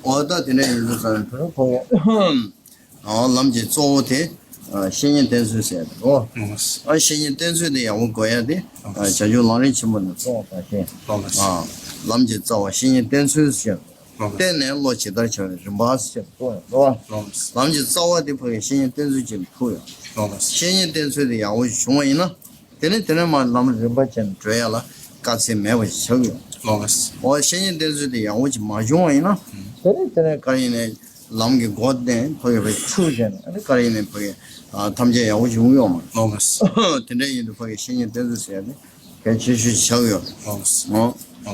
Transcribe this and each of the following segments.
我到底那就是说，不是朋友，咱们就做的，新年点水噻，哦，新年点水的呀，我过呀的，这就老人起码能做发现，咱们就做新年点水噻，点呢落起到桥是马事情多呀，是吧？咱们就做的朋友，新年点水就可以，新年点水的呀，我凶完了，点嘛，咱们就把钱追下了，干脆买回去吃个。我新年点水的呀，我就马凶完了，点个人呢。咱们国内朋友会出现的，那个人呢朋友他们家我就用嘛，天天都朋友新年点是谁的，该继续销售。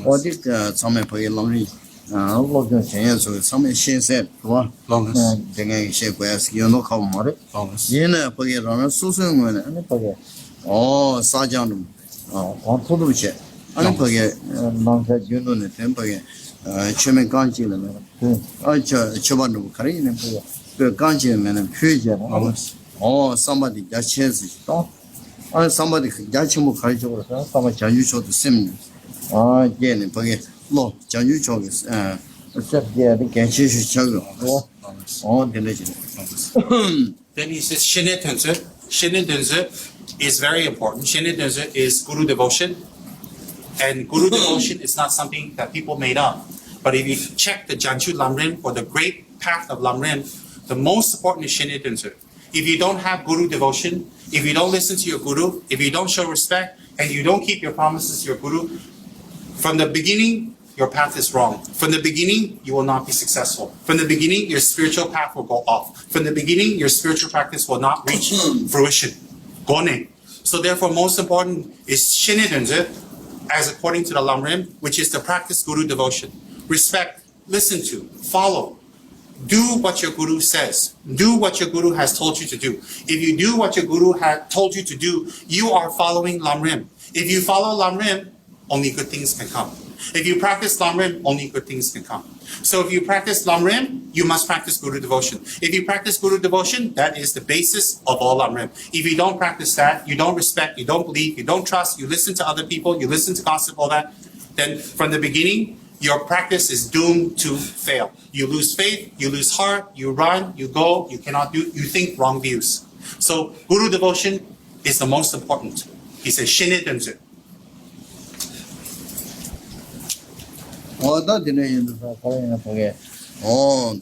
我这个上面朋友老人，我跟现在说上面现在是吧？这个一些关系有那靠嘛的，现在朋友让人宿舍我呢，那朋友撒娇的，光土路去，那朋友南山军路呢，真朋友。全面钢筋了没了？七八种可以呢，不是？这钢筋没能配件了。上班的家钱是多，上班的家钱不开销了，上班将就说的什么？也呢，不给老将就说的是，这也得赶紧去销售，是吧？对对对。Then he says, Shinit Tunzu. Shinit Tunzu is very important. Shinit Tunzu is Guru devotion. And Guru devotion is not something that people made up. But if you check the Janchu Lamrim or the great path of Lamrim, the most important is Shinit Tunzu. If you don't have Guru devotion, if you don't listen to your Guru, if you don't show respect, and you don't keep your promises to your Guru, from the beginning, your path is wrong. From the beginning, you will not be successful. From the beginning, your spiritual path will go off. From the beginning, your spiritual practice will not reach fruition. Gone. So therefore, most important is Shinit Tunzu, as according to the Lamrim, which is to practice Guru devotion. Respect, listen to, follow. Do what your Guru says. Do what your Guru has told you to do. If you do what your Guru had told you to do, you are following Lamrim. If you follow Lamrim, only good things can come. If you practice Lamrim, only good things can come. So if you practice Lamrim, you must practice Guru devotion. If you practice Guru devotion, that is the basis of all Lamrim. If you don't practice that, you don't respect, you don't believe, you don't trust, you listen to other people, you listen to gossip, all that, then from the beginning, your practice is doomed to fail. You lose faith, you lose heart, you run, you go, you cannot do, you think wrong views. So Guru devotion is the most important. He says, Shinit Tunzu. 我到底呢，就是说，他人不给，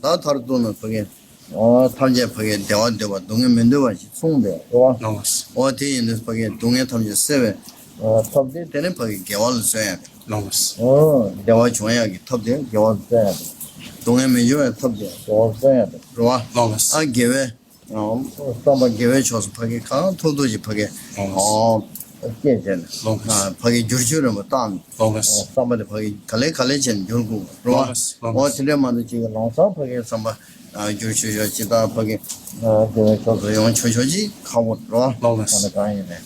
到他的都能不给，他们家不给，电话，东西没对吧？去送的，是吧？我听人家不给，东西他们就设备，他们天天不给，给我是这样的。电话穷呀，给他们给我是这样的，东西没有啊，他们给我是这样的，是吧？给呗，上班给呗，确实不给，看偷就不给，见见的，不给就是那么大的，上班的不给，看来钱就是够，是吧？我今天嘛的这个老上不给上班，就是学其他不给，就是用敲机看我，是吧？看得干一点。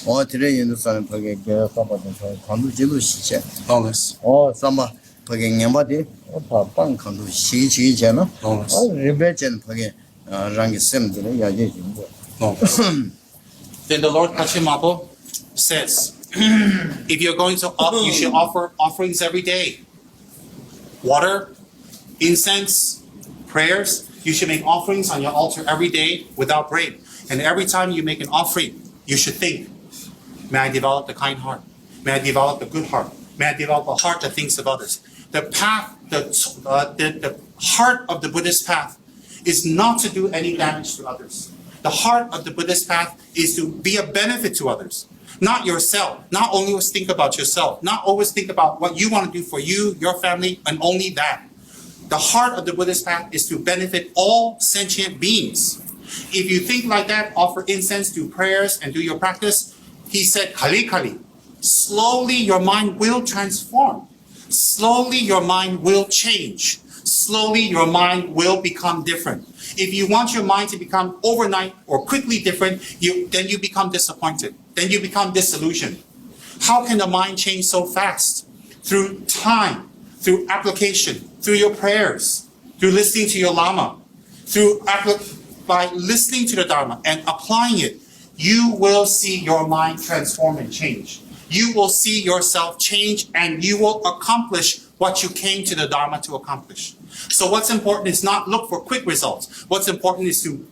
我今天用的上不给上班的看都记录细节。上班不给2把的，我怕帮看都细节了。200件不给，让给什么的了解清楚。Then the Lord Kachimabo says, if you're going to you should offer offerings every day. Water, incense, prayers. You should make offerings on your altar every day without break. And every time you make an offering, you should think, may I develop the kind heart? May I develop the good heart? May I develop a heart that thinks of others? The path, the heart of the Buddhist path is not to do any damage to others. The heart of the Buddhist path is to be a benefit to others. Not yourself. Not always think about yourself. Not always think about what you want to do for you, your family, and only that. The heart of the Buddhist path is to benefit all sentient beings. If you think like that, offer incense, do prayers, and do your practice, he said, Kali Kali. Slowly your mind will transform. Slowly your mind will change. Slowly your mind will become different. If you want your mind to become overnight or quickly different, then you become disappointed. Then you become disillusioned. How can the mind change so fast? Through time, through application, through your prayers, through listening to your Lama, by listening to the Dharma and applying it, you will see your mind transform and change. You will see yourself change and you will accomplish what you came to the Dharma to accomplish. So what's important is not look for quick results. What's important is to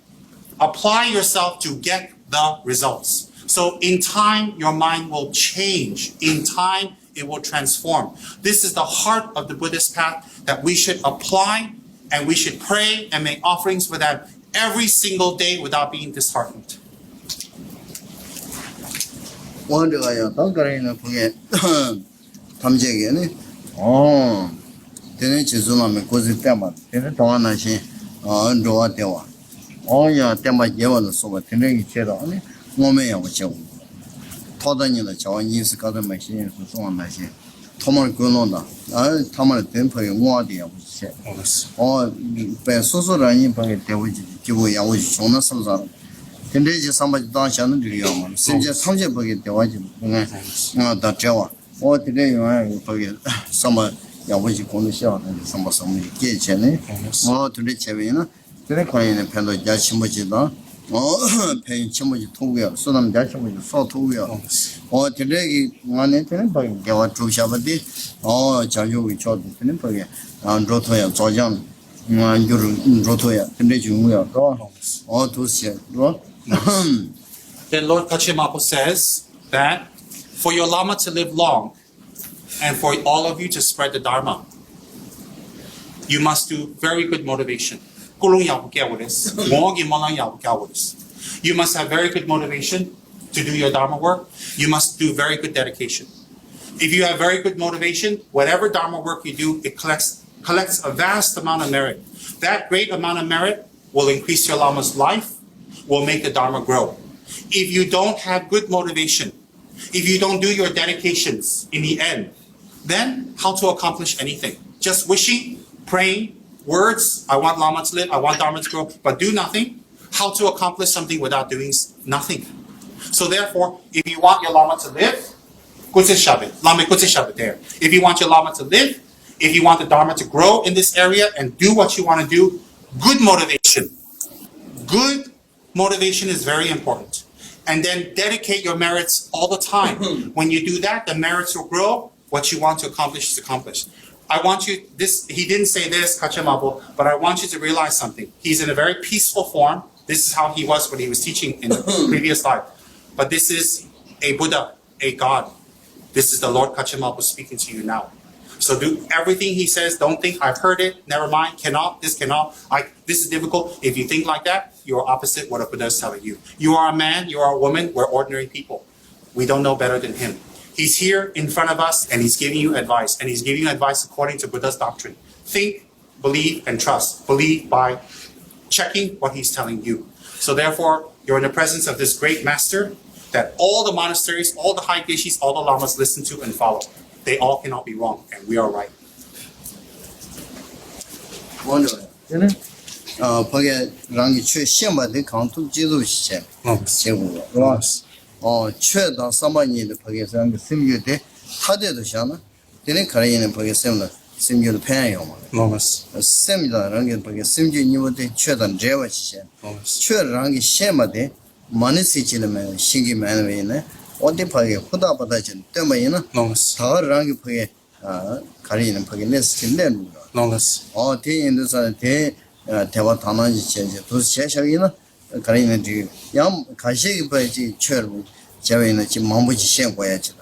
apply yourself to get the results. So in time, your mind will change. In time, it will transform. This is the heart of the Buddhist path that we should apply, and we should pray and make offerings for that every single day without being disheartened. 我这个要当个人的朋友，他们这个呢，天天去做那么过去点嘛，天天找那些找啊点啊，呀点嘛结完了说吧，天天一切到呢，我们也不教，他的你的教你是搞的那些是做那些，他们滚弄的，他们的点朋友我的也不去，被叔叔让你朋友点回去，就我也我去穷了是不是？天天去上班就当相当这个样嘛，甚至长期不给点回去，到这啊，我天天永远不给上班。要不去工作小，什么给钱呢？我对这前面呢，这可能碰到家亲不记得，碰亲不去投票，说他们家亲不去少投票。我对这个我呢，天天不给我做下班的，讲究为巧的，天天不给，做头呀，照讲，就是做头呀，天天就我要是吧？都是是吧Then Lord Kachemapo says that for your Lama to live long, and for all of you to spread the Dharma, you must do very good motivation. You must have very good motivation to do your Dharma work. You must do very good dedication. If you have very good motivation, whatever Dharma work you do, it collects a vast amount of merit. That great amount of merit will increase your Lama's life, will make the Dharma grow. If you don't have good motivation, if you don't do your dedications in the end, then how to accomplish anything? Just wishing, praying, words, I want Lama to live, I want Dharma to grow, but do nothing. How to accomplish something without doing nothing? So therefore, if you want your Lama to live, there. If you want your Lama to live, if you want the Dharma to grow in this area and do what you want to do, good motivation. Good motivation is very important. And then dedicate your merits all the time. When you do that, the merits will grow. What you want to accomplish is accomplished. I want you, he didn't say this, Kachemapo, but I want you to realize something. He's in a very peaceful form. This is how he was when he was teaching in the previous life. But this is a Buddha, a God. This is the Lord Kachemapo speaking to you now. So do everything he says. Don't think, I've heard it, never mind, cannot, this is difficult. If you think like that, you're opposite what a Buddha is telling you. You are a man, you are a woman, we're ordinary people. We don't know better than him. He's here in front of us and he's giving you advice. And he's giving you advice according to Buddha's doctrine. Think, believe, and trust. Believe by checking what he's telling you. So therefore, you're in the presence of this great master that all the monasteries, all the high geshis, all the lamas listen to and follow. They all cannot be wrong, and we are right. 대화 단원이 제제 도 제샤기나 가리는 지 양 가시기 버지 처럼 제외는 지금 망부지 시행고야지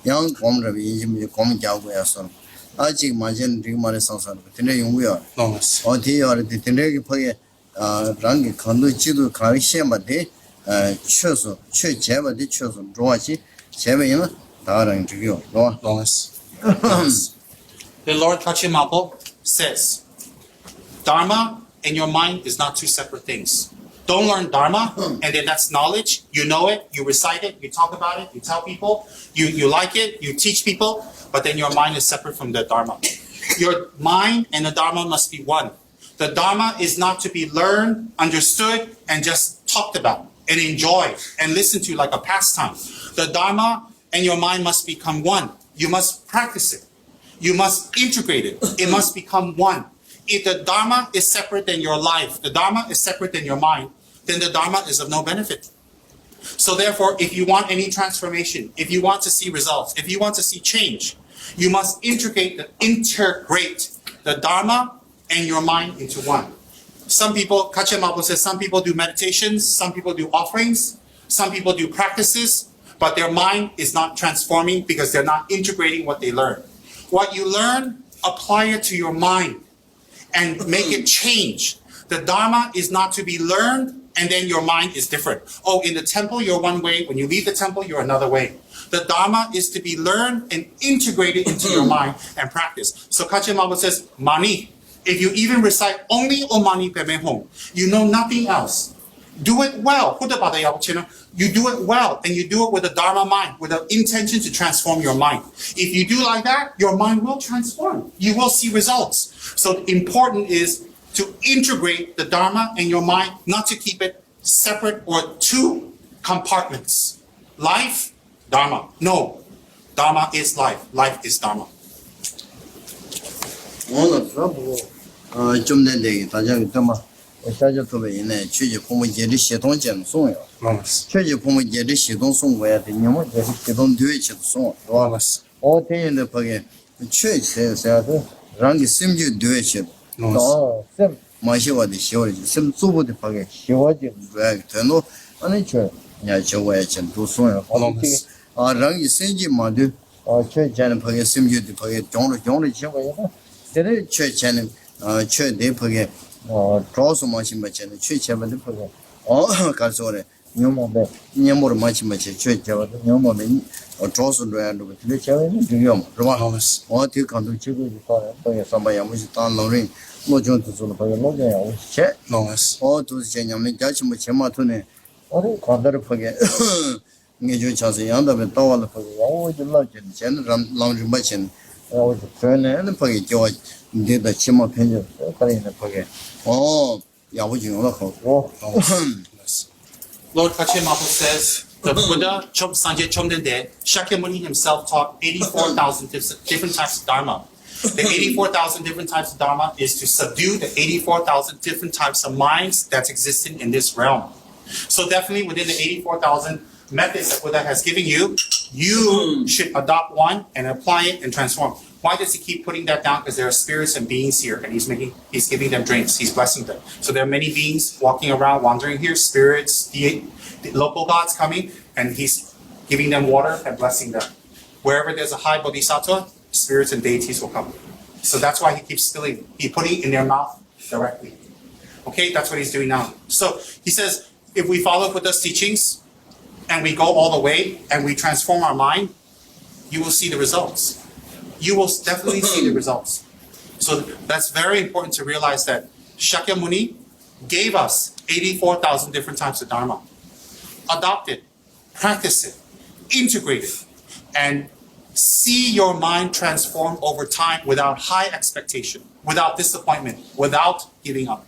양 공르비 인심 공자고야서 아직 맞은 지금 말에 상상 근데 용구야 어디 어디 근데 거기 랑기 건도 지도 가기 시험한테 최소 최제바디 최소 좋아지 제외는 다른 지요 The Lord Kachemapo says, Dharma and your mind is not two separate things. Don't learn Dharma, and then that's knowledge. You know it, you recite it, you talk about it, you tell people, you like it, you teach people, but then your mind is separate from the Dharma. Your mind and the Dharma must be one. The Dharma is not to be learned, understood, and just talked about, and enjoyed, and listened to like a pastime. The Dharma and your mind must become one. You must practice it. You must integrate it. It must become one. If the Dharma is separate than your life, the Dharma is separate than your mind, then the Dharma is of no benefit. So therefore, if you want any transformation, if you want to see results, if you want to see change, You must integrate the Dharma and your mind into one. Some people, Kachen Mabu says, some people do meditations, some people do offerings, some people do practices, but their mind is not transforming because they're not integrating what they learn. What you learn, apply it to your mind and make it change. The Dharma is not to be learned and then your mind is different. Oh, in the temple, you're one way. When you leave the temple, you're another way. The Dharma is to be learned and integrated into your mind and practice. So Kachen Mabu says, Mani, if you even recite only Om Mani Padme Hum, you know nothing else. Do it well. You do it well, and you do it with a Dharma mind, with an intention to transform your mind. If you do like that, your mind will transform. You will see results. So important is to integrate the Dharma and your mind, not to keep it separate or two compartments. Life, Dharma. No. Dharma is life. Life is Dharma. Lord Kachen Mabu says, the Buddha, Sanjay Chomdende, Shakyamuni himself taught 84,000 different types of Dharma. The 84,000 different types of Dharma is to subdue the 84,000 different types of minds that's existing in this realm. So definitely within the 84,000 methods that Buddha has given you, you should adopt one and apply it and transform. Why does he keep putting that down? Because there are spirits and beings here, and he's giving them drinks, he's blessing them. So there are many beings walking around, wandering here, spirits, the local gods coming, and he's giving them water and blessing them. Wherever there's a high bodhisattva, spirits and deities will come. So that's why he keeps spilling. He's putting it in their mouth directly. Okay, that's what he's doing now. So he says, if we follow Buddha's teachings and we go all the way and we transform our mind, you will see the results. You will definitely see the results. So that's very important to realize that Shakyamuni gave us 84,000 different types of Dharma. Adopt it, practice it, integrate it, and see your mind transform over time without high expectation, without disappointment, without giving up.